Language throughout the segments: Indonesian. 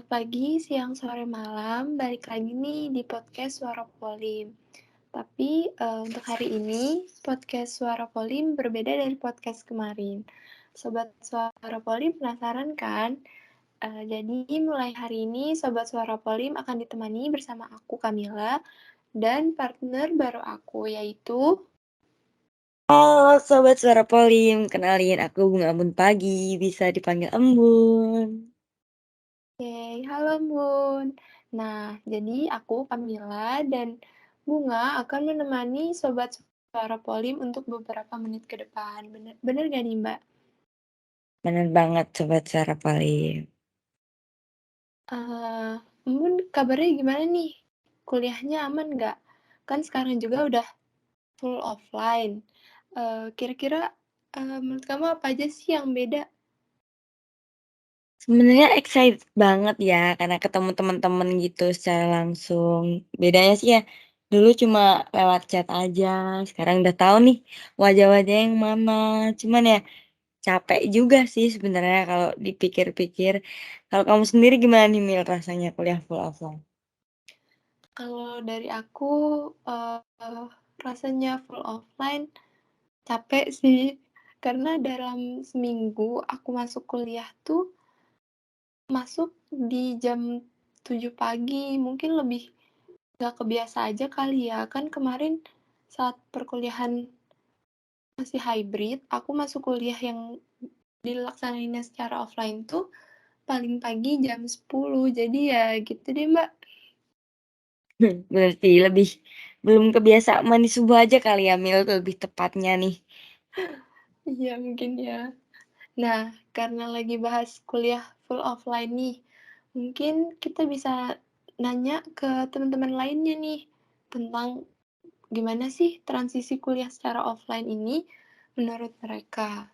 Selamat pagi, siang, sore, malam. Balik lagi nih di podcast Suara Polim. Tapi, untuk hari ini, podcast Suara Polim berbeda dari podcast kemarin. Sobat Suara Polim penasaran kan? Jadi mulai hari ini Sobat Suara Polim akan ditemani bersama aku, Kamila, dan partner baru aku, yaitu Halo Sobat Suara Polim, kenalin aku Bunga Embun Pagi, bisa dipanggil Embun. Halo Bun. Nah, jadi aku Kamila dan Bunga akan menemani Sobat Suara Polim untuk beberapa menit ke depan. Bener, bener gak nih Mbak? Bener banget Sobat Suara Polim. Eh, Bun, kabarnya gimana nih? Kuliahnya aman nggak? Kan sekarang juga udah full offline. Kira-kira menurut kamu apa aja sih yang beda? Sebenarnya excited banget ya, karena ketemu teman-teman gitu secara langsung. Bedanya sih ya, dulu cuma lewat chat aja, sekarang udah tahu nih wajah-wajah yang mana. Cuman ya capek juga sih sebenarnya kalau dipikir-pikir. Kalau kamu sendiri gimana nih Mil rasanya kuliah full offline? Kalau dari aku, rasanya full offline capek sih, karena dalam seminggu aku masuk kuliah tuh, masuk di jam 7 pagi, mungkin lebih nggak kebiasa aja kali ya. Kan kemarin saat perkuliahan masih hybrid, aku masuk kuliah yang dilaksanainnya secara offline tuh paling pagi jam 10, jadi ya gitu deh, Mbak. Berarti lebih belum kebiasa mandi subuh aja kali ya, Mil, lebih tepatnya nih. Iya, mungkin ya. Nah, karena lagi bahas kuliah full offline nih, mungkin kita bisa nanya ke teman-teman lainnya nih, tentang gimana sih transisi kuliah secara offline ini menurut mereka.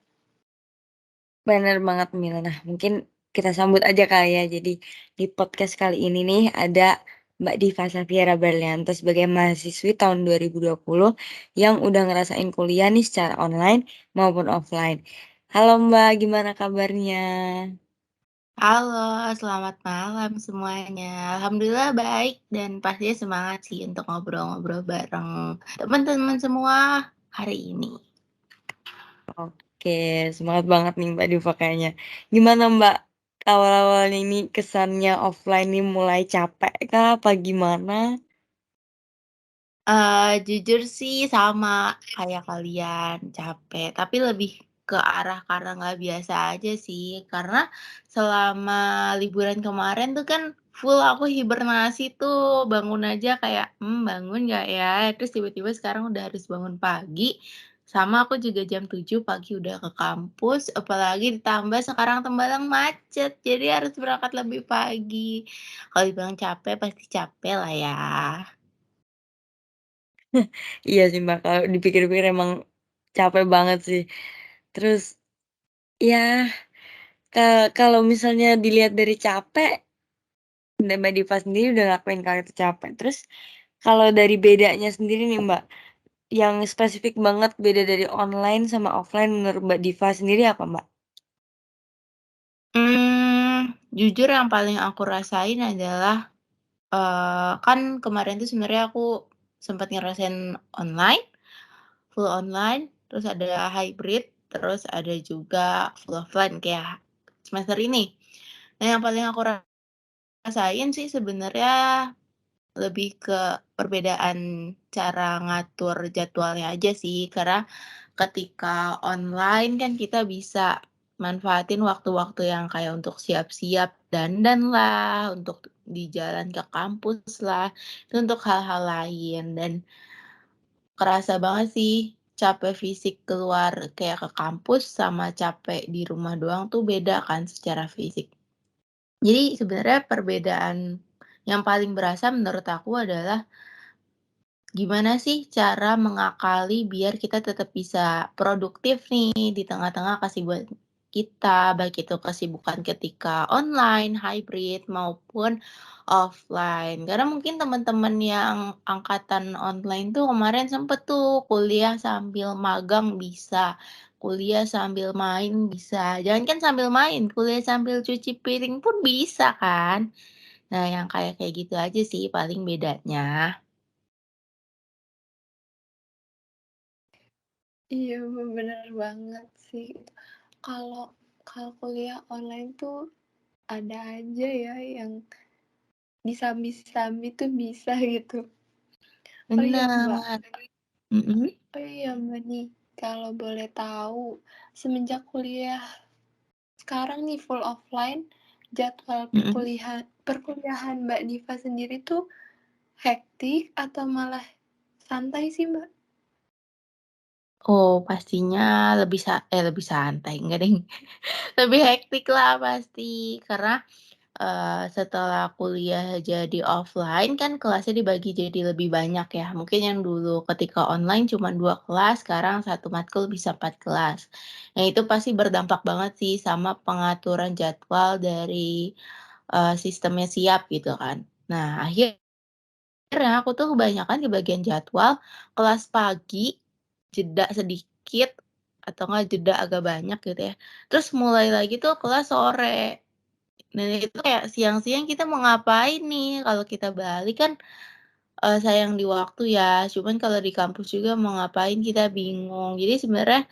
Bener banget, Mil. Nah, mungkin kita sambut aja kali ya. Jadi di podcast kali ini nih ada Mbak Diva Safiera Berlianto sebagai mahasiswi tahun 2020 yang udah ngerasain kuliah nih secara online maupun offline. Halo Mbak, gimana kabarnya? Halo, selamat malam semuanya. Alhamdulillah baik dan pastinya semangat sih untuk ngobrol-ngobrol bareng teman-teman semua hari ini. Oke, semangat banget nih Mbak Diva kayaknya. Gimana Mbak, awal-awal ini kesannya offline nih mulai capek kah apa gimana? Jujur sih sama kayak kalian, capek, tapi lebih ke arah karena nggak biasa aja sih. Karena selama liburan kemarin tuh kan full aku hibernasi tuh, bangun aja kayak, bangun nggak ya? Terus tiba-tiba sekarang udah harus bangun pagi, sama aku juga jam 7 pagi udah ke kampus, apalagi ditambah sekarang Tembalang macet, jadi harus berangkat lebih pagi. Kalau dibilang capek, pasti capek lah ya. Iya sih Mbak, kalau dipikir-pikir emang capek banget sih. Terus ya kalau misalnya dilihat dari capek, dan Mbak Diva sendiri udah ngelakuin kali itu capek. Terus kalau dari bedanya sendiri nih Mbak, yang spesifik banget beda dari online sama offline menurut Mbak Diva sendiri apa Mbak? Jujur yang paling aku rasain adalah, kan kemarin tuh sebenarnya aku sempat ngerasain online, full online, terus ada hybrid, terus ada juga full offline kayak semester ini. Nah, yang paling aku rasain sih sebenarnya lebih ke perbedaan cara ngatur jadwalnya aja sih, karena ketika online kan kita bisa manfaatin waktu-waktu yang kayak untuk siap-siap dandan lah, untuk di jalan ke kampus lah, itu untuk hal-hal lain dan kerasa banget sih capek fisik keluar kayak ke kampus sama capek di rumah doang tuh beda kan secara fisik. Jadi sebenarnya perbedaan yang paling berasa menurut aku adalah gimana sih cara mengakali biar kita tetap bisa produktif nih di tengah-tengah kesibukan kita, baik itu kesibukan ketika online, hybrid, maupun offline. Karena mungkin teman-teman yang angkatan online tuh kemarin sempet tuh kuliah sambil magang bisa, kuliah sambil main bisa, jangankan sambil main, kuliah sambil cuci piring pun bisa kan. Nah, yang kayak gitu aja sih paling bedanya. Iya, bener banget sih. Kalau kalau kuliah online tuh ada aja ya yang disambi-sambi tuh bisa gitu. Oh iya, Mbak. Bener, mhm, Oh iya, Mbak, nih, kalau boleh tahu, semenjak kuliah sekarang nih full offline, jadwal mhm. perkuliahan Mbak Diva sendiri tuh hektik atau malah santai sih, Mbak? Oh, pastinya lebih santai, enggak deng, lebih hektik lah pasti. Karena, setelah kuliah jadi offline kan kelasnya dibagi jadi lebih banyak ya. Mungkin yang dulu ketika online cuma 2 kelas, sekarang satu matkul bisa 4 kelas. Nah, itu pasti berdampak banget sih sama pengaturan jadwal dari, sistemnya Siap gitu kan. Nah, akhirnya aku tuh kebanyakan di bagian jadwal, kelas pagi, jeda sedikit, atau enggak jeda agak banyak gitu ya, terus mulai lagi tuh kelas sore. Dan itu kayak siang-siang kita mau ngapain nih, kalau kita balik kan, sayang di waktu ya, cuman kalau di kampus juga mau ngapain kita bingung. Jadi sebenarnya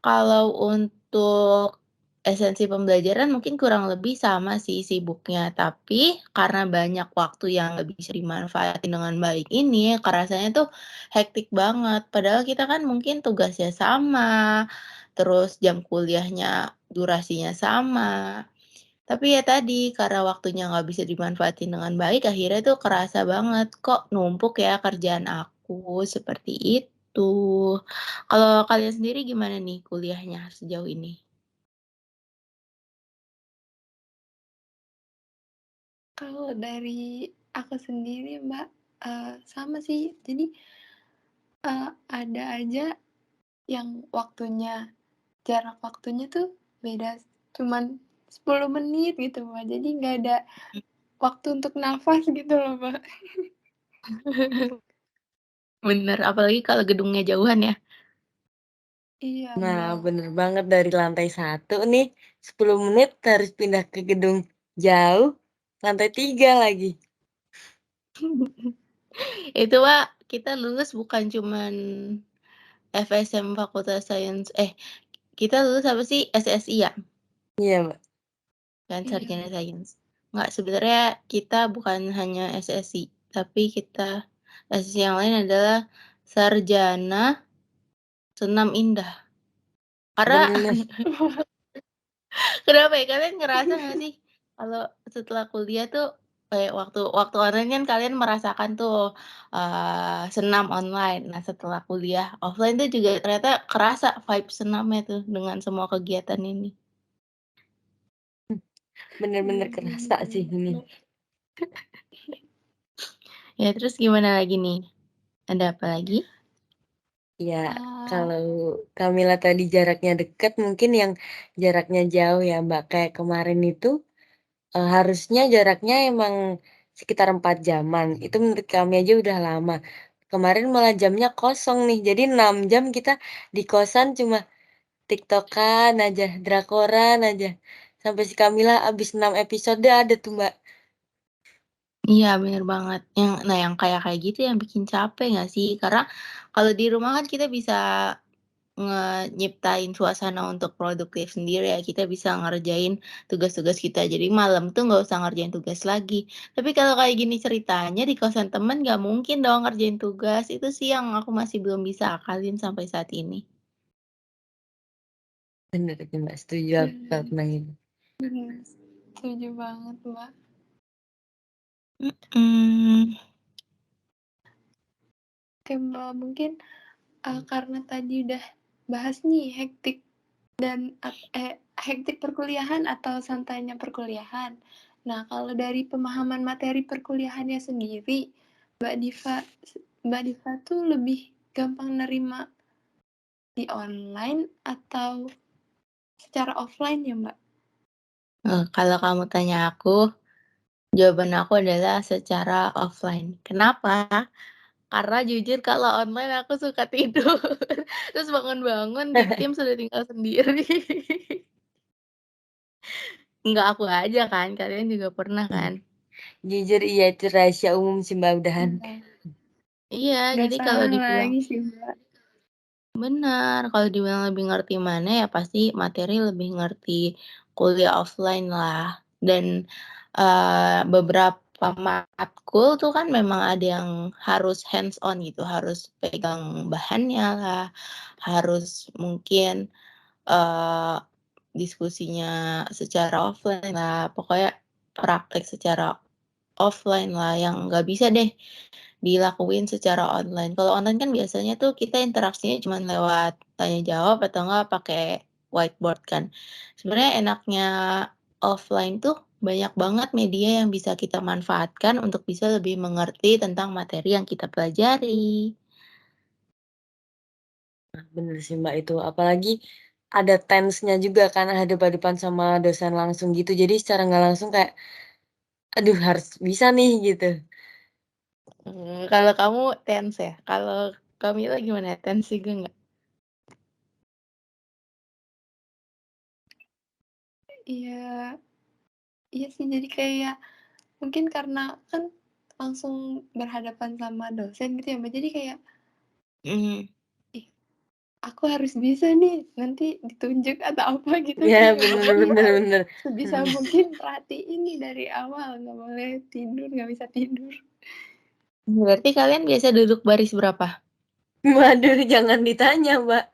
kalau untuk esensi pembelajaran mungkin kurang lebih sama sih sibuknya, tapi karena banyak waktu yang nggak bisa dimanfaatin dengan baik ini, kerasanya tuh hektik banget. Padahal kita kan mungkin tugasnya sama, terus jam kuliahnya durasinya sama. Tapi ya tadi, karena waktunya nggak bisa dimanfaatin dengan baik, akhirnya tuh kerasa banget, kok numpuk ya kerjaan aku, seperti itu. Kalau kalian sendiri gimana nih kuliahnya sejauh ini? Kalau dari aku sendiri, Mbak, sama sih. Jadi, ada aja yang jarak waktunya tuh beda cuman 10 menit gitu, Mbak. Jadi nggak ada waktu untuk nafas gitu loh, Mbak. Bener, apalagi kalau gedungnya jauhan ya. Iya, Nah, Mbak. bener banget dari lantai 1 nih, 10 menit harus pindah ke gedung jauh, lantai 3 lagi. Itu Mbak, kita lulus bukan cuman FSM Fakultas Sains kita lulus apa sih, SSI ya? Iya, Mbak. Kan Iya, Sarjana Mbak. Sains. Nggak, sebenarnya kita bukan hanya SSI, tapi kita SSI yang lain adalah Sarjana Senam Indah. Karena Bener. kenapa ya, kalian ngerasa nggak sih, kalau setelah kuliah tuh, kayak waktu waktu online kan kalian merasakan tuh, senam online. Nah, setelah kuliah offline tuh juga ternyata kerasa vibe senamnya tuh dengan semua kegiatan ini. Bener-bener Bener kerasa bener sih banget, ini. Mbak. Ya, terus gimana lagi nih? Ada apa lagi? Ya, Eee, kalau Kamila tadi jaraknya dekat, mungkin yang jaraknya jauh ya, Mbak, kayak kemarin itu, harusnya jaraknya emang sekitar 4 jaman, itu menurut kami aja udah lama. Kemarin malah jamnya kosong nih, jadi 6 jam kita di kosan cuma TikTok-an aja, drakoran aja, sampai si Kamila habis 6 episode ada tuh, Mbak. Iya, bener banget. Yang kayak kayak gitu yang bikin capek nggak sih? Karena kalau di rumah kan kita bisa nyiptain suasana untuk produktif sendiri ya, kita bisa ngerjain tugas-tugas kita, jadi malam tuh nggak usah ngerjain tugas lagi. Tapi kalau kayak gini ceritanya di kosan temen nggak mungkin dong ngerjain tugas, itu sih yang aku masih belum bisa akalin sampai saat ini. Bener itu, Mbak, setuju aku kalau bener tentang itu. bener, setuju banget, Mbak. Mhm. Oke, Mbak, mungkin, karena tadi udah bahas nih hektik perkuliahan atau santainya perkuliahan. Nah, kalau dari pemahaman materi perkuliahannya sendiri, Mbak Diva Mbak Diva tuh lebih gampang nerima di online atau secara offline ya, Mbak? Kalau kamu tanya aku, jawaban aku adalah secara offline. Kenapa? Karena jujur kalau online aku suka tidur, terus bangun-bangun di tim sudah tinggal sendiri. Nggak aku aja kan, kalian juga pernah kan? Jujur iya itu rahasia umum sih, Mbak, udahan. Iya, Iya, nggak jadi kalau salah dibilang lagi sih, Mbak. benar, kalau dibilang lebih ngerti mana ya pasti materi lebih ngerti kuliah offline lah. Dan, beberapa matkul tuh kan memang ada yang harus hands on gitu, harus pegang bahannya lah, harus mungkin, eee, diskusinya secara offline lah, pokoknya praktek secara offline lah yang nggak bisa deh dilakuin secara online. Kalau online kan biasanya tuh kita interaksinya cuman lewat tanya jawab atau enggak pakai whiteboard kan. Sebenarnya enaknya offline tuh banyak banget media yang bisa kita manfaatkan untuk bisa lebih mengerti tentang materi yang kita pelajari. Bener sih, Mbak, itu. Apalagi ada tense-nya juga kan, hadap-hadapan sama dosen langsung gitu. Jadi secara nggak langsung kayak, aduh harus bisa nih gitu. Kalau kamu TENS ya? Kalau Kamila gimana? TENS juga nggak? Iya, iya sih jadi kayak mungkin karena kan langsung berhadapan sama dosen gitu ya, Mbak, jadi kayak, Mhm. ih, aku harus bisa nih, nanti ditunjuk atau apa gitu Iya, kan ya, Mbak. bener Jadi bener bener. sebisa mungkin perhatiin nih dari awal, nggak boleh tidur, nggak bisa tidur. Berarti kalian biasa duduk baris berapa? Waduh, jangan ditanya, Mbak.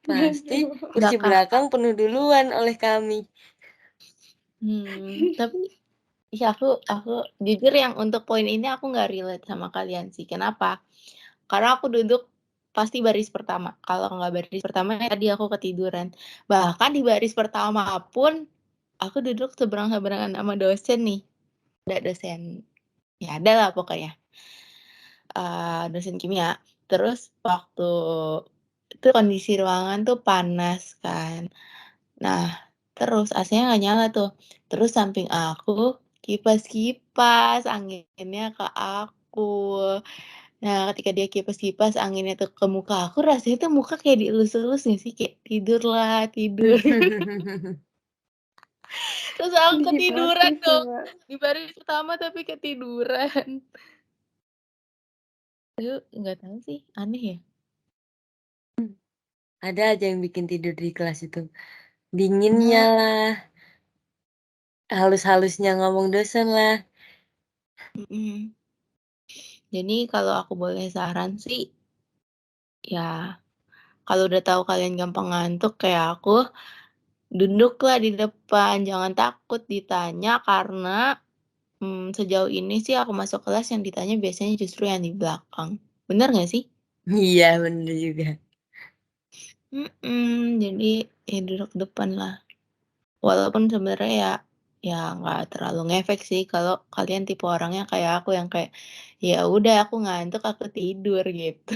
Pasti Waduh. kursi Belakang. belakang penuh duluan oleh kami. Tapi iya aku jujur yang untuk poin ini aku nggak relate sama kalian sih, kenapa? Karena aku duduk pasti baris pertama, kalau nggak baris pertama ya tadi aku ketiduran. Bahkan di baris pertama pun, aku duduk seberang-seberangan sama dosen nih, ada dosen ya ada lah pokoknya, dosen kimia. Terus waktu itu kondisi ruangan tuh panas kan. Nah, terus AC-nya nggak nyala tuh, terus samping aku kipas-kipas anginnya ke aku. Nah, ketika dia kipas-kipas anginnya tuh ke muka aku, rasanya tuh muka kayak dielus-elus nggak sih, kayak, "Tidurlah, tidur." Terus aku ketiduran Dihipnotis sih, dong, Mbak. di baris pertama tapi ketiduran. Aduh, nggak tahu sih, aneh ya? Ada aja yang bikin tidur di kelas itu. Dinginnya Nah, lah, halus-halusnya ngomong dosen lah. mhm. Jadi kalau aku boleh saran sih, ya kalau udah tahu kalian gampang ngantuk kayak aku, duduklah di depan, jangan takut ditanya karena, sejauh ini sih aku masuk kelas yang ditanya biasanya justru yang di belakang. Bener nggak sih? Iya, bener juga. Jadi ya duduk depan lah. Walaupun sebenarnya ya nggak terlalu ngefek sih kalau kalian tipe orangnya kayak aku yang kayak, "Ya udah aku ngantuk, aku tidur," gitu.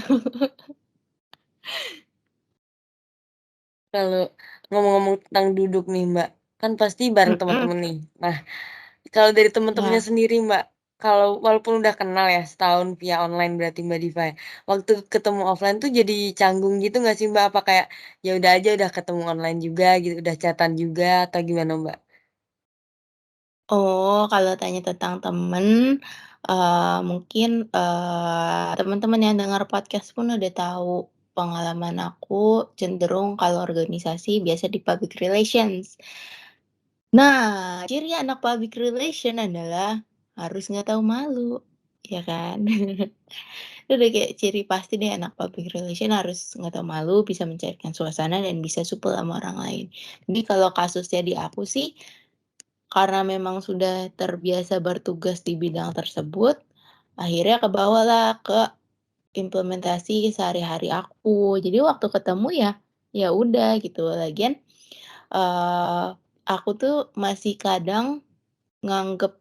Kalau ngomong-ngomong tentang duduk nih, Mbak, kan pasti bareng Mhm, teman-teman nih. Nah, kalau dari teman-temannya ya. sendiri, Mbak, kalau walaupun udah kenal ya setahun via online berarti Mbak Diva ya, waktu ketemu offline tuh jadi canggung gitu nggak sih, Mbak? Apa kayak, ya udah aja udah ketemu online juga gitu, udah chat juga atau gimana, Mbak? Oh, kalau tanya tentang temen, mungkin, teman-teman yang dengar podcast pun udah tahu pengalaman aku cenderung kalau organisasi biasa di public relations. Nah, ciri anak public relation adalah harus nggak tahu malu, ya kan? Itu udah kayak ciri pasti deh anak public relation harus nggak tahu malu, bisa mencairkan suasana dan bisa supel sama orang lain. Jadi kalau kasusnya di aku sih, karena memang sudah terbiasa bertugas di bidang tersebut, akhirnya kebawalah ke implementasi sehari-hari aku. Jadi waktu ketemu ya, ya udah gitu. Lagian, eee, aku tuh masih kadang nganggep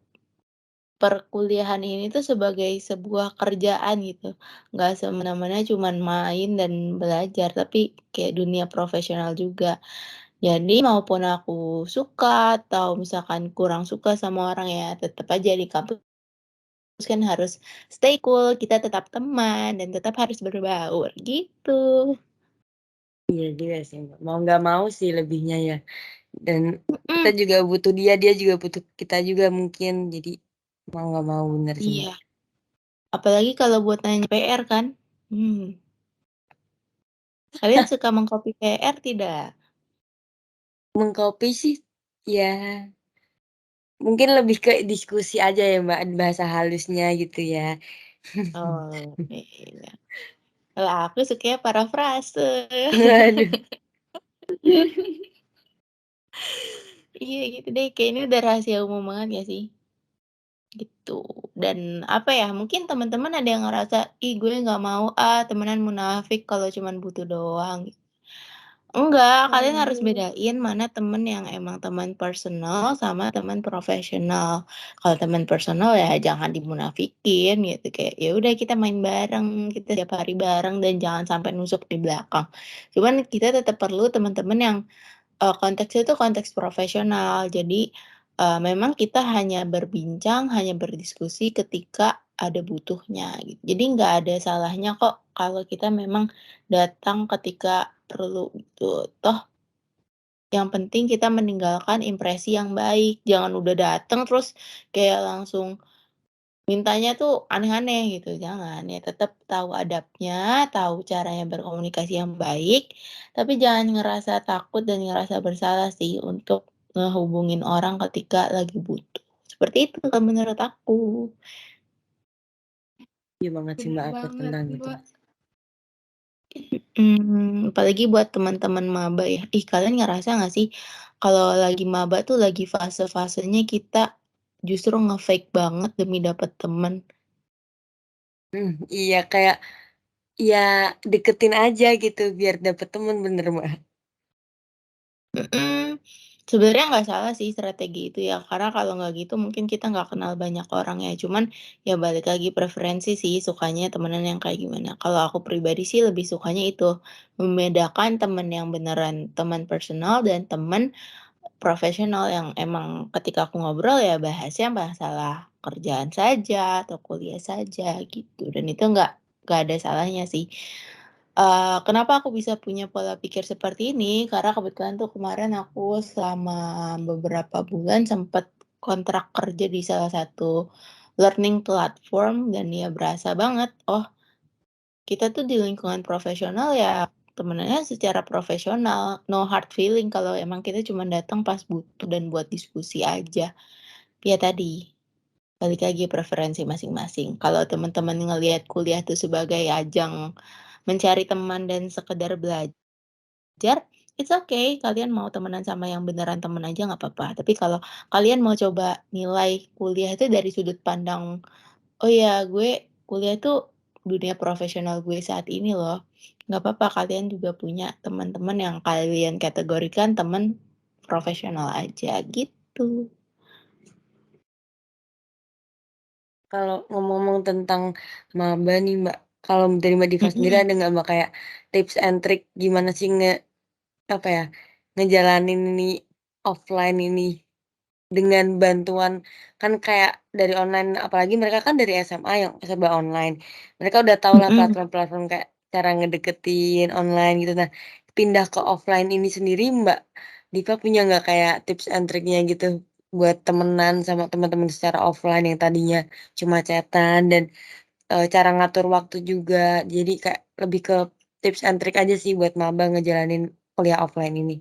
perkuliahan ini tuh sebagai sebuah kerjaan gitu, nggak semena-mena cuman main dan belajar, tapi kayak dunia profesional juga. Jadi maupun aku suka atau misalkan kurang suka sama orang ya tetap aja di kampus kan harus stay cool, kita tetap teman dan tetap harus berbaur gitu. Iya juga sih, Mbak, mau nggak mau sih lebihnya ya, dan kita Mhm, juga butuh dia, dia juga butuh kita juga mungkin, jadi mau nggak mau, bener sih, Mbak. iya, apalagi kalau buat nanya PR kan. Hmm, kalian suka meng-copy PR tidak? Mengcopy sih, ya mungkin lebih ke diskusi aja ya, Mbak, bahasa halusnya gitu ya. Oh, iya. Kalau aku sukanya parafrase. Waduh, Iya gitu deh, kayaknya udah rahasia umum banget ya sih? Gitu. Dan apa ya, mungkin teman-teman ada yang ngerasa, "Ih gue nggak mau ah temenan munafik kalau cuman butuh doang." Enggak, kalian harus Waduh. bedain mana temen yang emang teman personal sama teman profesional. Kalau teman personal ya jangan dimunafikin gitu, kayak ya udah kita main bareng, kita tiap hari bareng dan jangan sampai nusuk di belakang. Cuman kita tetap perlu teman-teman yang konteksnya itu konteks profesional. Jadi, memang kita hanya berbincang, hanya berdiskusi ketika ada butuhnya gitu. Jadi nggak ada salahnya kok kalau kita memang datang ketika perlu gitu. Toh yang penting kita meninggalkan impresi yang baik, jangan udah datang terus kayak langsung mintanya tuh aneh-aneh gitu, jangan. Ya tetap tahu adabnya, tahu caranya berkomunikasi yang baik, tapi jangan ngerasa takut dan ngerasa bersalah sih untuk ngehubungin orang ketika lagi butuh. Seperti itu kalau menurut aku. iya banget sih, Bener Mbak, aku banget, tentang itu. Mbak. Apalagi buat teman-teman maba ya. Ih, kalian ngerasa nggak sih kalau lagi maba tuh lagi fase-fasenya kita justru nge-fake banget demi dapet temen? Iya kayak, ya deketin aja gitu biar dapet temen, bener, Mbak. Mhm, sebenarnya nggak salah sih strategi itu ya, karena kalau nggak gitu mungkin kita nggak kenal banyak orang ya, cuman ya balik lagi preferensi sih sukanya temenan yang kayak gimana. Kalau aku pribadi sih lebih sukanya itu, membedakan temen yang beneran teman personal dan temen profesional yang emang ketika aku ngobrol ya bahasnya masalah kerjaan saja atau kuliah saja gitu, dan itu nggak ada salahnya sih. Kenapa aku bisa punya pola pikir seperti ini, karena kebetulan tuh kemarin aku selama beberapa bulan sempet kontrak kerja di salah satu learning platform dan ya berasa banget, oh kita tuh di lingkungan profesional ya temenannya secara profesional, no hard feeling kalau emang kita cuma datang pas butuh dan buat diskusi aja. Ya tadi, balik lagi preferensi masing-masing. Kalau teman-teman ngelihat kuliah tuh sebagai ajang mencari teman dan sekedar belajar, it's okay kalian mau temenan sama yang beneran temen aja nggak apa-apa. Tapi kalau kalian mau coba nilai kuliah itu dari sudut pandang, "Oh ya, gue kuliah tuh dunia profesional gue saat ini loh." Nggak apa-apa kalian juga punya teman-teman yang kalian kategorikan teman profesional aja, gitu. Kalau ngomong-ngomong tentang maba nih, Mbak, kalau dari Mbak Diva sendiri Mhm, ada nggak, Mbak, kayak tips and trick gimana sih apa ya, ngejalanin ini offline ini dengan bantuan kan kayak dari online apalagi mereka kan dari SMA yang serba online. Mereka udah tahulah mhm. platform-platform kayak cara ngedeketin online gitu. Nah, pindah ke offline ini sendiri Mbak Diva punya nggak kayak tips and triknya gitu buat temenan sama teman-teman secara offline yang tadinya cuma chat-an dan, cara ngatur waktu juga. Jadi kayak lebih ke tips and trik aja sih buat maba ngejalanin kuliah offline ini.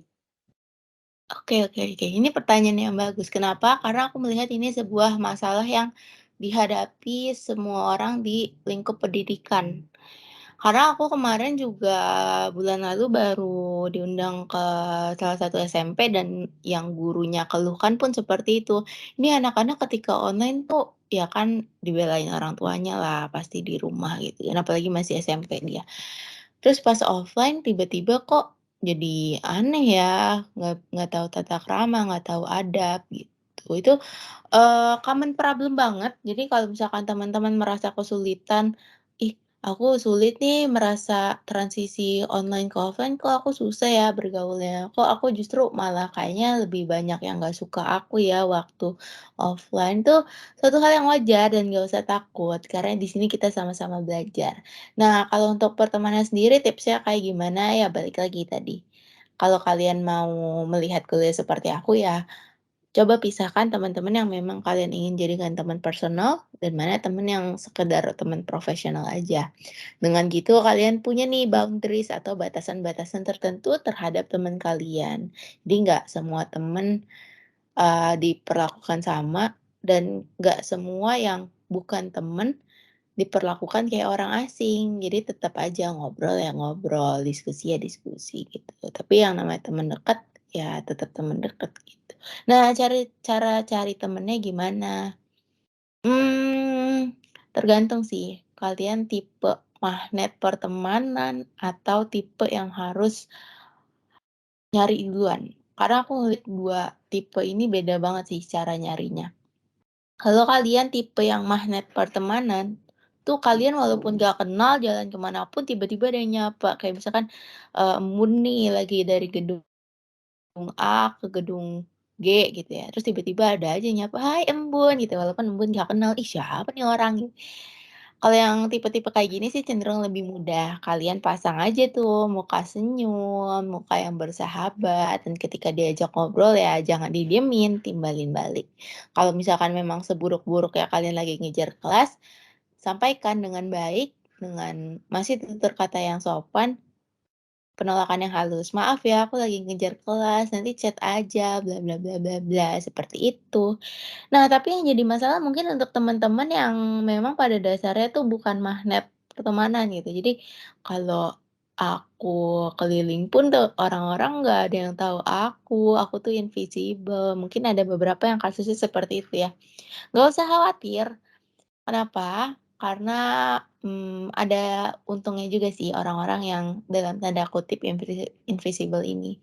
Oke oke oke, ini pertanyaan yang bagus. Kenapa? Karena aku melihat ini sebuah masalah yang dihadapi semua orang di lingkup pendidikan. Karena aku kemarin juga bulan lalu baru diundang ke salah satu SMP dan yang gurunya keluhkan pun seperti itu. Ini anak-anak ketika online tuh ya kan dibelain orang tuanya lah pasti di rumah gitu kan, apalagi masih SMP dia. Terus pas offline tiba-tiba kok jadi aneh ya, nggak tahu tata krama, nggak tahu adab gitu. Itu, common problem banget. Jadi kalau misalkan teman-teman merasa kesulitan, "Ih, aku sulit nih merasa transisi online ke offline, kok aku susah ya bergaulnya, kok aku justru malah kayaknya lebih banyak yang nggak suka aku ya waktu offline tuh suatu hal yang wajar dan nggak usah takut, karena di sini kita sama-sama belajar. Nah, kalau untuk pertemanan sendiri tipsnya kayak gimana, ya balik lagi tadi, kalau kalian mau melihat kuliah seperti aku ya coba pisahkan teman-teman yang memang kalian ingin jadikan teman personal dan mana teman yang sekedar teman profesional aja. Dengan gitu kalian punya nih boundaries atau batasan-batasan tertentu terhadap teman kalian. Jadi nggak semua teman diperlakukan sama dan nggak semua yang bukan teman diperlakukan kayak orang asing. Jadi tetap aja ngobrol ya ngobrol, diskusi ya diskusi gitu. Tapi yang namanya teman dekat ya tetap teman dekat gitu. Nah, cara cari temennya gimana? Hmm, tergantung sih, kalian tipe magnet pertemanan atau tipe yang harus nyari duluan. Karena aku ngeliat 2 tipe ini beda banget sih cara nyarinya. Kalau kalian tipe yang magnet pertemanan, tuh kalian walaupun gak kenal jalan kemana pun tiba-tiba ada yang nyapa. Kayak misalkan, Embun nih lagi dari gedung A ke gedung G gitu ya, terus tiba-tiba ada aja yang nyapa, "Hai Embun," gitu, walaupun Embun gak kenal, "Ih siapa nih orang?" Gitu. Kalau yang tipe-tipe kayak gini sih cenderung lebih mudah, kalian pasang aja tuh muka senyum, muka yang bersahabat, dan ketika diajak ngobrol ya jangan didiemin, timbalin balik. Kalau misalkan memang seburuk-buruknya kalian lagi ngejar kelas, sampaikan dengan baik, dengan masih tutur kata yang sopan, penolakan yang halus, "Maaf ya aku lagi ngejar kelas, nanti chat aja, bla bla bla bla bla," seperti itu. Nah, tapi yang jadi masalah mungkin untuk teman-teman yang memang pada dasarnya tuh bukan magnet pertemanan gitu. Jadi kalau aku keliling pun tuh orang-orang nggak ada yang tahu aku tuh invisible. Mungkin ada beberapa yang kasusnya seperti itu ya. Nggak usah khawatir. Kenapa? Karena, ada untungnya juga sih orang-orang yang dalam tanda kutip invisible ini.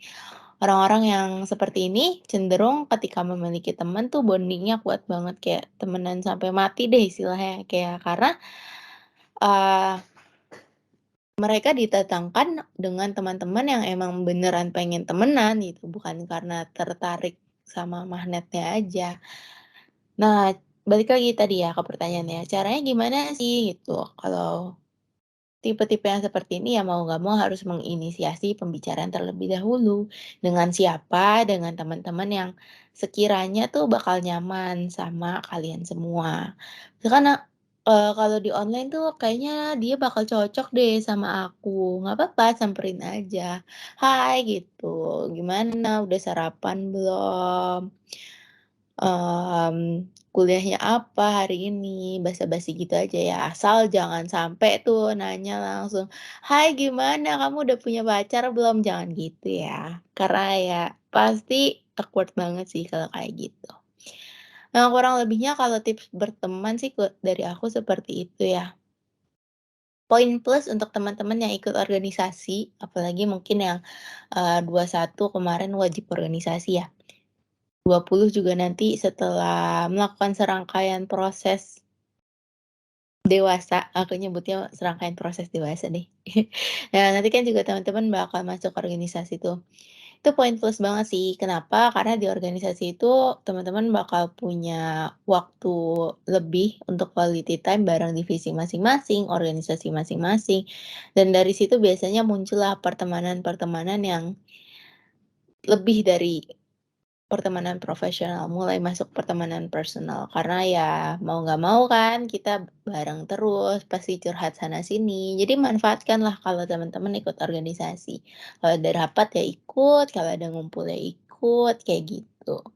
Orang-orang yang seperti ini cenderung ketika memiliki teman tuh bonding-nya kuat banget, kayak temenan sampai mati deh istilahnya. Kayak karena, eee, mereka didatangkan dengan teman-teman yang emang beneran pengen temenan gitu, bukan karena tertarik sama magnetnya aja. Nah, balik lagi tadi ya ke pertanyaannya, caranya gimana sih gitu kalau tipe-tipe yang seperti ini ya mau nggak mau harus menginisiasi pembicaraan terlebih dahulu. Dengan siapa? Dengan teman-teman yang sekiranya tuh bakal nyaman sama kalian semua. Misalkan, kalau di online tuh kayaknya dia bakal cocok deh sama aku, nggak apa-apa samperin aja, "Hai," gitu, "gimana udah sarapan belum?" Kuliahnya apa hari ini, basa-basi gitu aja ya, asal jangan sampai tuh nanya langsung, "Hai gimana kamu udah punya pacar belum?" Jangan gitu ya, karena ya pasti awkward banget sih kalau kayak gitu. Nah kurang lebihnya kalau tips berteman sih dari aku seperti itu ya. Poin plus untuk teman-teman yang ikut organisasi, apalagi mungkin yang, 21 kemarin wajib organisasi ya. 20 juga nanti setelah melakukan serangkaian proses dewasa, aku nyebutnya serangkaian proses dewasa deh. Nah, nanti kan juga teman-teman bakal masuk organisasi tuh. Itu poin plus banget sih. Kenapa? Karena di organisasi itu teman-teman bakal punya waktu lebih untuk quality time bareng divisi masing-masing, organisasi masing-masing. Dan dari situ biasanya muncullah pertemanan-pertemanan yang lebih dari pertemanan profesional, mulai masuk pertemanan personal. Karena ya mau nggak mau kan kita bareng terus, pasti curhat sana sini. Jadi manfaatkanlah kalau teman-teman ikut organisasi. Kalau ada rapat ya ikut, kalau ada ngumpul ya ikut, kayak gitu.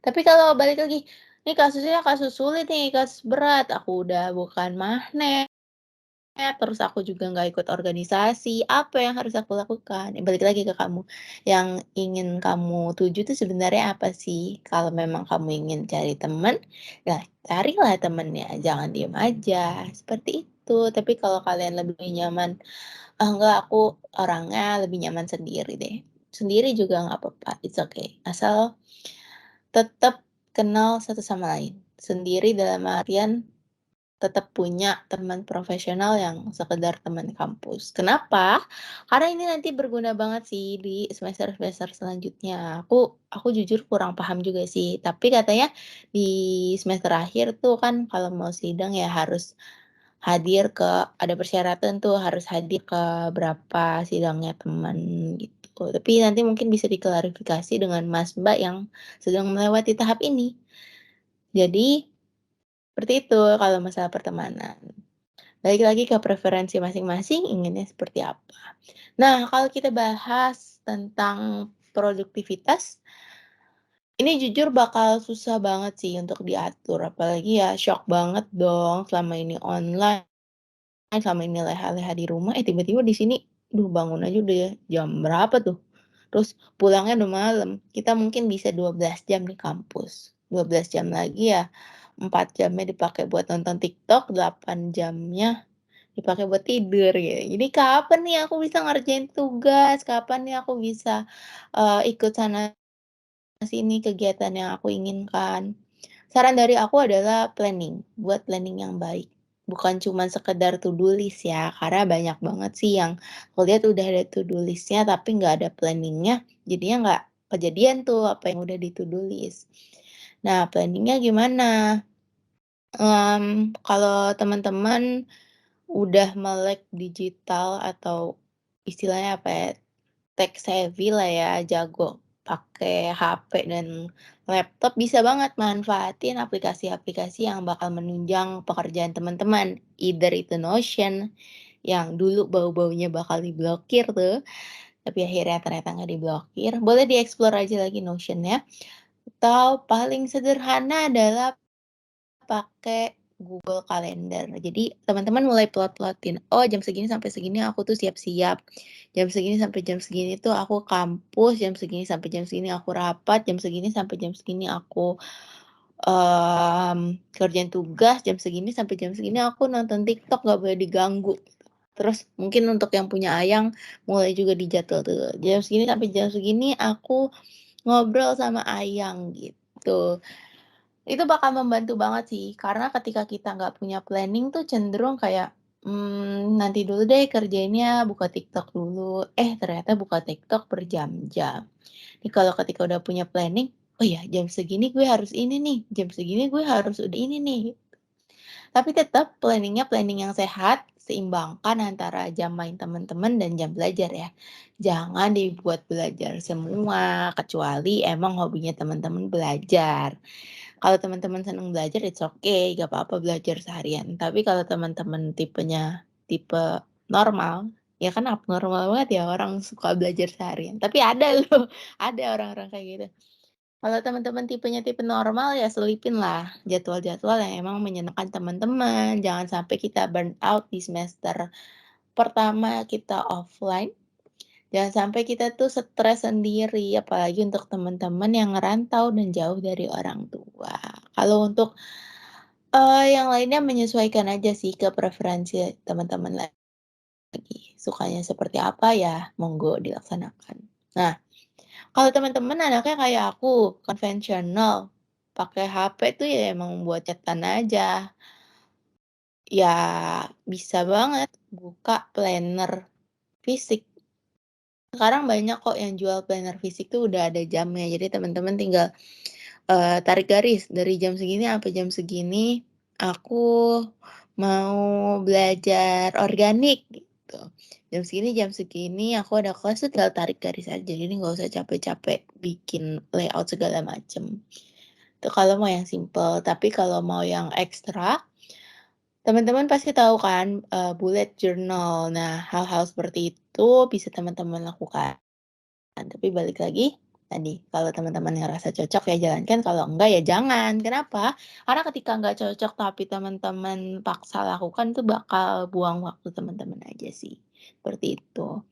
Tapi kalau balik lagi, ini kasusnya kasus sulit nih, kasus berat. Aku udah bukan magnet, terus aku juga nggak ikut organisasi, apa yang harus aku lakukan? Balik lagi ke kamu, yang ingin kamu tuju tuh sebenarnya apa sih? Kalau memang kamu ingin cari teman, ya carilah temennya, jangan diem aja, seperti itu. Tapi kalau kalian lebih nyaman, "Ah, enggak, aku orangnya lebih nyaman sendiri deh." Sendiri juga nggak apa-apa, it's okay, asal tetap kenal satu sama lain. Sendiri dalam artian tetap punya teman profesional yang sekedar teman kampus. Kenapa? Karena ini nanti berguna banget sih di semester-semester selanjutnya. Aku jujur kurang paham juga sih, tapi katanya di semester akhir tuh kan kalau mau sidang ya harus hadir ada persyaratan tuh harus hadir ke berapa sidangnya teman gitu. Tapi nanti mungkin bisa diklarifikasi dengan Mas Mbak yang sedang melewati tahap ini. Jadi seperti itu kalau masalah pertemanan. Balik lagi ke preferensi masing-masing, inginnya seperti apa. Nah, kalau kita bahas tentang produktivitas, ini jujur bakal susah banget sih untuk diatur, apalagi ya shock banget dong selama ini online, selama ini leha-leha di rumah, tiba-tiba di sini, duh bangun aja udah jam berapa tuh, terus pulangnya udah malam. Kita mungkin bisa 12 jam di kampus, 12 jam lagi ya 4 jamnya dipakai buat nonton TikTok, 8 jamnya dipakai buat tidur gitu. Jadi kapan nih aku bisa ngerjain tugas, kapan nih aku bisa, ikut sana sini kegiatan yang aku inginkan. Saran dari aku adalah planning, buat planning yang baik. Bukan cuma sekedar to do list ya, karena banyak banget sih yang aku lihat udah ada to do list-nya tapi nggak ada planning-nya, jadinya nggak kejadian tuh apa yang udah di to do list. Nah, planning-nya gimana? Kalau teman-teman udah melek digital atau istilahnya apa ya, tech savvy lah ya, jago pakai HP dan laptop, bisa banget manfaatin aplikasi-aplikasi yang bakal menunjang pekerjaan teman-teman. Either itu Notion, yang dulu bau-baunya bakal diblokir tuh, tapi akhirnya ternyata nggak diblokir. Boleh dieksplor aja lagi Notion-nya. Atau paling sederhana adalah pakai Google Calendar. Jadi teman-teman mulai plot-plotin, "Oh jam segini sampai segini aku tuh siap-siap, jam segini sampai jam segini tuh aku kampus, jam segini sampai jam segini aku rapat, jam segini sampai jam segini aku, kerjain tugas, jam segini sampai jam segini aku nonton TikTok nggak boleh diganggu." Terus mungkin untuk yang punya ayang mulai juga dijadwal tuh, jam segini sampai jam segini aku ngobrol sama ayang gitu. Itu bakal membantu banget sih, karena ketika kita nggak punya planning tuh cenderung kayak, nanti dulu deh kerjainnya, buka TikTok dulu, ternyata buka TikTok berjam-jam. Nih kalau ketika udah punya planning, "Oh ya jam segini gue harus ini nih, jam segini gue harus udah ini nih." Tapi tetap planning-nya planning yang sehat, seimbangkan antara jam main teman-teman dan jam belajar ya. Jangan dibuat belajar semua, kecuali emang hobinya teman-teman belajar. Kalau teman-teman senang belajar, it's okay, gak apa-apa belajar seharian. Tapi kalau teman-teman tipenya tipe normal, ya kan abnormal banget ya orang suka belajar seharian. Tapi ada loh, ada orang-orang kayak gitu. Kalau teman-teman tipenya tipe normal, ya selipinlah jadwal-jadwal yang emang menyenangkan teman-teman. Jangan sampai kita burn out di semester pertama kita offline. Jangan sampai kita tuh stres sendiri, apalagi untuk teman-teman yang ngerantau dan jauh dari orang tua. Kalau untuk, yang lainnya menyesuaikan aja sih ke preferensi teman-teman lagi. Sukanya seperti apa ya monggo dilaksanakan. Nah, kalau teman-teman anaknya kayak aku, konvensional, pakai HP tuh ya emang buat chat aja. Ya bisa banget buka planner fisik. Sekarang banyak kok yang jual planner fisik tuh udah ada jamnya, jadi teman-teman tinggal, tarik garis dari jam segini sampai jam segini aku mau belajar organik gitu. Jam segini aku ada kelas tuh tinggal tarik garis aja, jadi nggak usah capek-capek bikin layout segala macem. Itu kalau mau yang simple, tapi kalau mau yang ekstra, teman-teman pasti tahu kan, bullet journal. Nah, hal-hal seperti itu bisa teman-teman lakukan. Tapi balik lagi, tadi, kalau teman-teman ngerasa cocok ya jalankan, kalau enggak ya jangan. Kenapa? Karena ketika nggak cocok tapi teman-teman paksa lakukan itu bakal buang waktu teman-teman aja sih, seperti itu.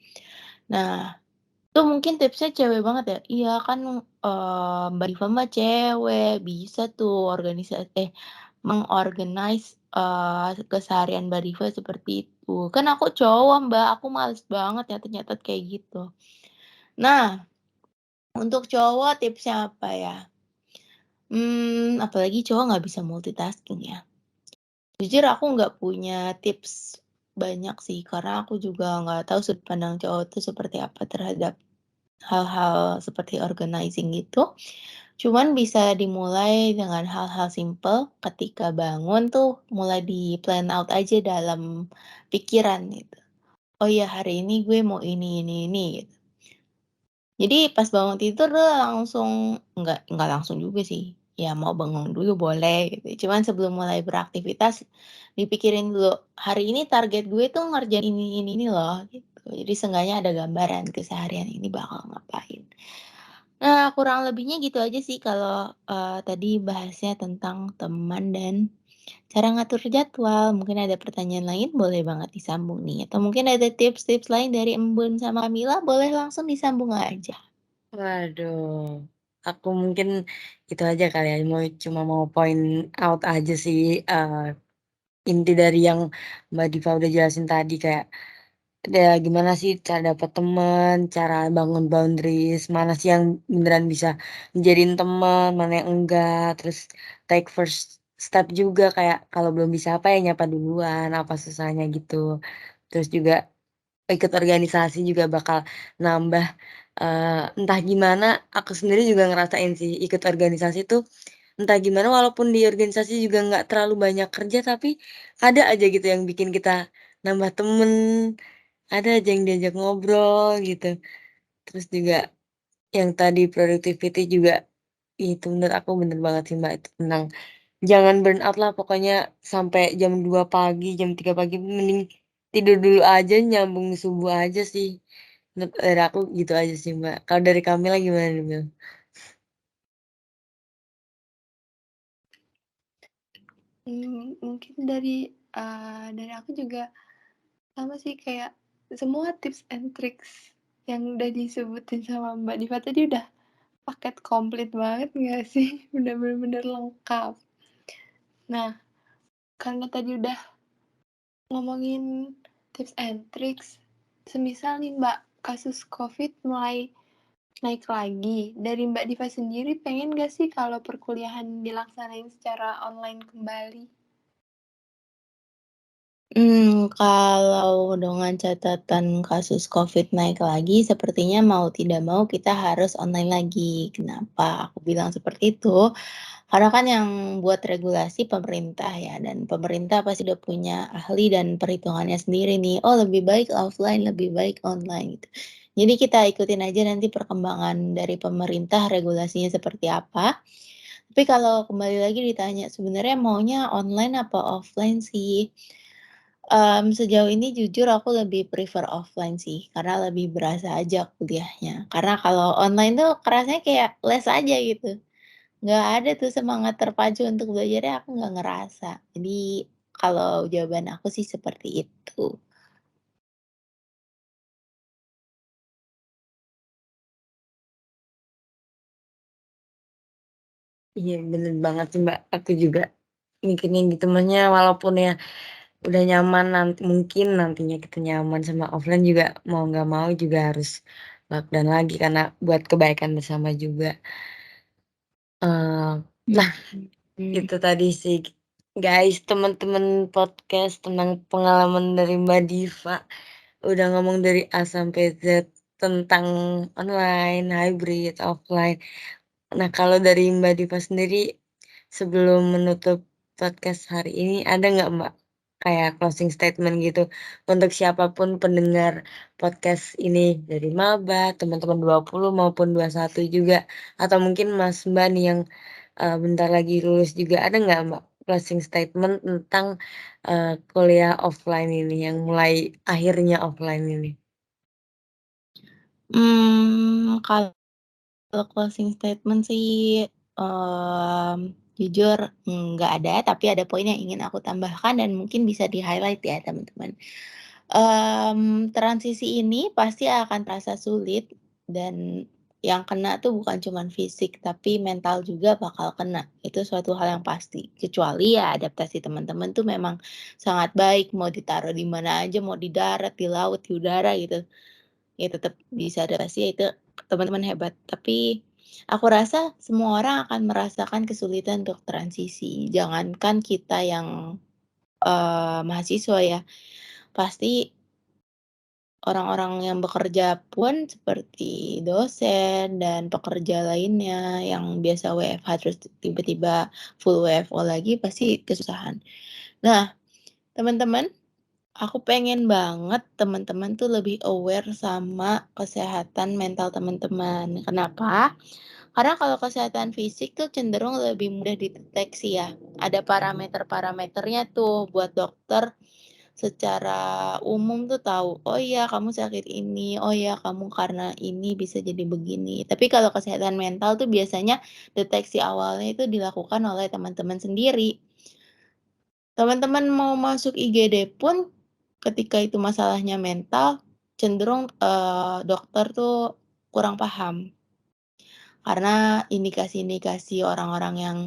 Nah, itu mungkin tipsnya cewek banget ya? Iya kan, Mbak Diva mah cewek, bisa tuh mengorganize, keseharian Mbak Diva seperti itu. Kan aku cowok Mbak, aku males banget nyatet-nyatet kayak gitu. Nah, untuk cowok tipsnya apa ya? Apalagi cowok nggak bisa multitasking ya. Jujur aku nggak punya tips banyak sih, karena aku juga nggak tahu sudut pandang cowok tuh seperti apa terhadap hal-hal seperti organizing gitu. Cuman bisa dimulai dengan hal-hal simpel, ketika bangun tuh mulai di-plan out aja dalam pikiran gitu. "Oh ya hari ini gue mau ini," gitu. Jadi pas bangun tidur tuh langsung nggak langsung juga sih, ya mau bangun dulu boleh gitu, cuman sebelum mulai beraktivitas, dipikirin dulu, "Hari ini target gue tuh ngerjain ini loh," gitu. Jadi seenggaknya ada gambaran keseharian ini bakal ngapain. Nah kurang lebihnya gitu aja sih kalau, tadi bahasnya tentang teman dan cara ngatur jadwal. Mungkin ada pertanyaan lain boleh banget disambung nih, atau mungkin ada tips-tips lain dari Embun sama Kamila boleh langsung disambung aja. Waduh, aku mungkin itu aja kali ya, cuma mau point out aja sih, inti dari yang Mbak Diva udah jelasin tadi kayak, gimana sih cara dapet temen, cara bangun boundaries, mana sih yang beneran bisa menjadiin temen, mana yang enggak, terus take first step juga kayak kalau belum bisa apa ya nyapa duluan, apa susahnya gitu. Terus juga ikut organisasi juga bakal nambah, entah gimana aku sendiri juga ngerasain sih ikut organisasi tuh, entah gimana walaupun di organisasi juga nggak terlalu banyak kerja tapi ada aja gitu yang bikin kita nambah temen, ada aja yang diajak ngobrol gitu. Terus juga yang tadi productivity juga itu menurut aku bener banget sih Mbak, itu tentang jangan burn out lah pokoknya sampai jam 2 pagi, jam 3 pagi mending tidur dulu aja nyambung subuh aja sih. Dari aku gitu aja sih Mbak. Kalau dari Kamila gimana nih Mil? Mungkin dari aku juga sama sih kayak semua tips and tricks yang udah disebutin sama Mbak Diva tadi udah paket komplit banget nggak sih? Udah bener-bener lengkap. Nah, karena tadi udah ngomongin tips and tricks, semisal nih Mbak, kasus Covid mulai naik lagi, dari Mbak Diva sendiri pengen nggak sih kalau perkuliahan dilaksanain secara online kembali? Kalau dengan catatan kasus Covid naik lagi, sepertinya mau tidak mau kita harus online lagi. Kenapa aku bilang seperti itu? Karena kan yang buat regulasi pemerintah ya, dan pemerintah pasti udah punya ahli dan perhitungannya sendiri nih, "Oh lebih baik offline, lebih baik online," gitu. Jadi kita ikutin aja nanti perkembangan dari pemerintah regulasinya seperti apa. Tapi kalau kembali lagi ditanya, sebenarnya maunya online apa offline sih? Sejauh ini jujur aku lebih prefer offline sih, karena lebih berasa aja kuliahnya. Karena kalau online tuh kerasanya kayak les aja gitu, nggak ada tuh semangat terpacu untuk belajarnya aku nggak ngerasa. Jadi kalau jawaban aku sih seperti itu. Iya bener banget sih Mbak, aku juga mikirnya gitu, maksudnya walaupun ya udah nyaman mungkin nantinya kita nyaman sama offline juga mau nggak mau juga harus lockdown lagi karena buat kebaikan bersama juga. Eee, nah Mhm. itu tadi sih guys, teman-teman podcast tentang pengalaman dari Mbak Diva, udah ngomong dari A sampai Z tentang online, hybrid, offline. Nah, kalau dari Mbak Diva sendiri, sebelum menutup podcast hari ini, ada nggak Mbak, kayak closing statement gitu, untuk siapapun pendengar podcast ini, dari maba, teman-teman 20 maupun 21 juga, atau mungkin Mas Mbak nih yang, bentar lagi lulus juga, ada nggak Mbak, closing statement tentang, kuliah offline ini, yang mulai akhirnya offline ini? Kalau closing statement sih, jujur nggak ada, tapi ada poin yang ingin aku tambahkan dan mungkin bisa di-highlight ya teman-teman. Transisi ini pasti akan terasa sulit dan yang kena tuh bukan cuman fisik, tapi mental juga bakal kena, itu suatu hal yang pasti. Kecuali ya adaptasi teman-teman tuh memang sangat baik, mau ditaruh di mana aja, mau di darat, di laut, di udara gitu, ya tetap bisa adaptasi, ya itu teman-teman hebat. Tapi aku rasa semua orang akan merasakan kesulitan untuk transisi, jangankan kita yang mahasiswa ya, pasti orang-orang yang bekerja pun seperti dosen dan pekerja lainnya yang biasa WFH terus tiba-tiba full WFO lagi pasti kesusahan. Nah, teman-teman, aku pengen banget teman-teman tuh lebih aware sama kesehatan mental teman-teman. Kenapa? Karena kalau kesehatan fisik tuh cenderung lebih mudah dideteksi ya. Ada parameter-parameternya tuh buat dokter secara umum tuh tahu, "Oh iya kamu sakit ini, oh iya kamu karena ini bisa jadi begini." Tapi kalau kesehatan mental tuh biasanya deteksi awalnya itu dilakukan oleh teman-teman sendiri. Teman-teman mau masuk IGD pun ketika itu masalahnya mental, cenderung, dokter tuh kurang paham. Karena indikasi-indikasi orang-orang yang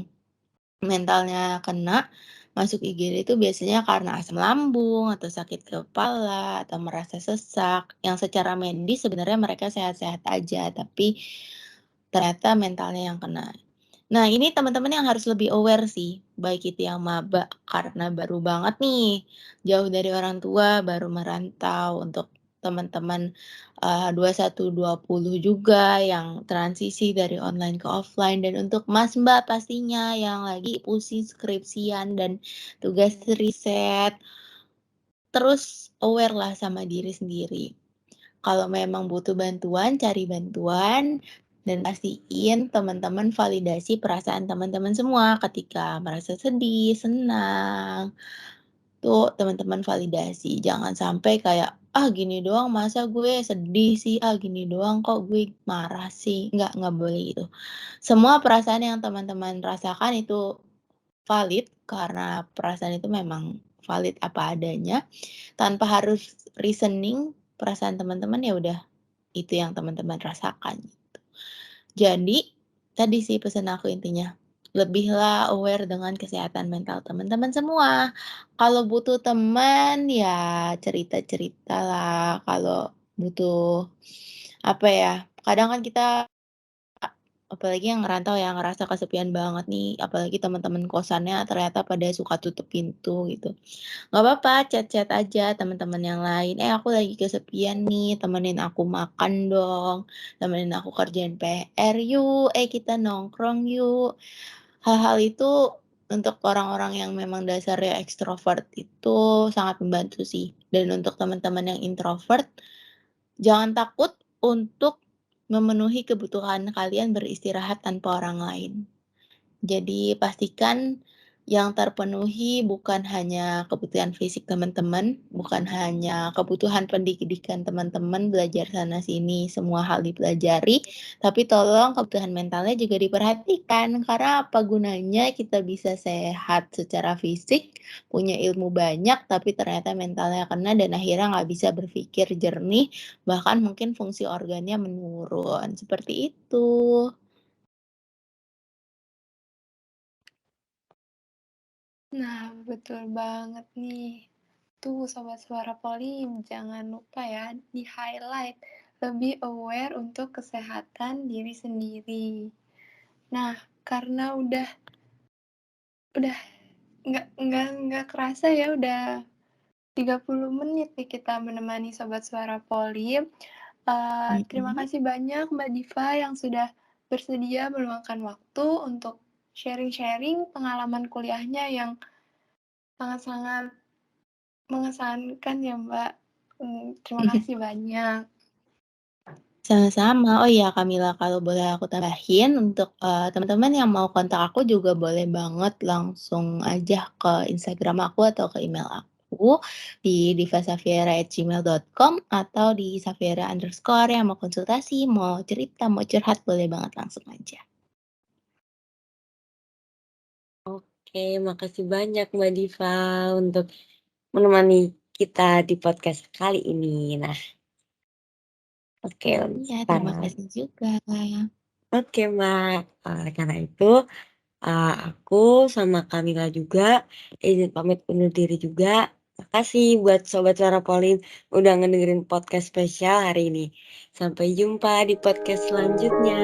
mentalnya kena, masuk IGD itu biasanya karena asam lambung, atau sakit kepala, atau merasa sesak, yang secara medis sebenarnya mereka sehat-sehat aja, tapi ternyata mentalnya yang kena. Nah, ini teman-teman yang harus lebih aware sih, baik itu yang maba karena baru banget nih, jauh dari orang tua, baru merantau, untuk teman-teman, 21, 20 juga yang transisi dari online ke offline, dan untuk Mas, Mbak, pastinya yang lagi pusing skripsian dan tugas riset, terus aware lah sama diri sendiri. Kalau memang butuh bantuan, cari bantuan, dan pastiin teman-teman validasi perasaan teman-teman semua ketika merasa sedih, senang, tuh teman-teman validasi. Jangan sampai kayak, "Ah, gini doang masa gue sedih sih? Ah, gini doang kok gue marah sih?" Nggak boleh gitu. Semua perasaan yang teman-teman rasakan itu valid, karena perasaan itu memang valid apa adanya, tanpa harus reasoning perasaan teman-teman, ya udah itu yang teman-teman rasakan. Jadi, tadi sih pesan aku intinya, lebihlah aware dengan kesehatan mental teman-teman semua. Kalau butuh teman, ya cerita-ceritalah, kalau butuh, apa ya, kadang kan kita, apalagi yang ngerantau ya, ngerasa kesepian banget nih, apalagi teman-teman kosannya ternyata pada suka tutup pintu gitu. Nggak apa-apa, chat-chat aja teman-teman yang lain, "Eh, aku lagi kesepian nih, temenin aku makan dong, temenin aku kerjain PR yuk, eh kita nongkrong yuk." Hal-hal itu untuk orang-orang yang memang dasarnya ekstrovert itu sangat membantu sih. Dan untuk teman-teman yang introvert, jangan takut untuk memenuhi kebutuhan kalian beristirahat tanpa orang lain. Jadi pastikan yang terpenuhi bukan hanya kebutuhan fisik teman-teman, bukan hanya kebutuhan pendidikan teman-teman, belajar sana sini semua hal dipelajari, tapi tolong kebutuhan mentalnya juga diperhatikan. Karena apa gunanya kita bisa sehat secara fisik, punya ilmu banyak, tapi ternyata mentalnya kena dan akhirnya nggak bisa berpikir jernih, bahkan mungkin fungsi organnya menurun. Seperti itu. Nah, betul banget nih. Tuh Sobat Suara Poli, jangan lupa ya di-highlight, lebih aware untuk kesehatan diri sendiri. Nah, karena udah nggak kerasa ya, udah 30 menit nih kita menemani Sobat Suara Poli. Terima Mhm. kasih banyak Mbak Diva yang sudah bersedia meluangkan waktu untuk sharing-sharing pengalaman kuliahnya yang sangat-sangat mengesankan ya, Mbak. Terima kasih banyak. Sama-sama. Oh iya Kamila, kalau boleh aku tambahin untuk, teman-teman yang mau kontak aku juga boleh banget langsung aja ke Instagram aku atau ke email aku di divasafiera@gmail.com atau di safiera_ yang mau konsultasi, mau cerita, mau curhat, boleh banget langsung aja. Oke, makasih banyak Mbak Diva untuk menemani kita di podcast kali ini. Nah, oke, Iya, terima kasih juga. oke Mbak, oleh karena itu, aku sama Kamila juga izin pamit undur diri juga. Makasih buat Sobat Suara Polin udah ngedengerin podcast spesial hari ini. Sampai jumpa di podcast selanjutnya.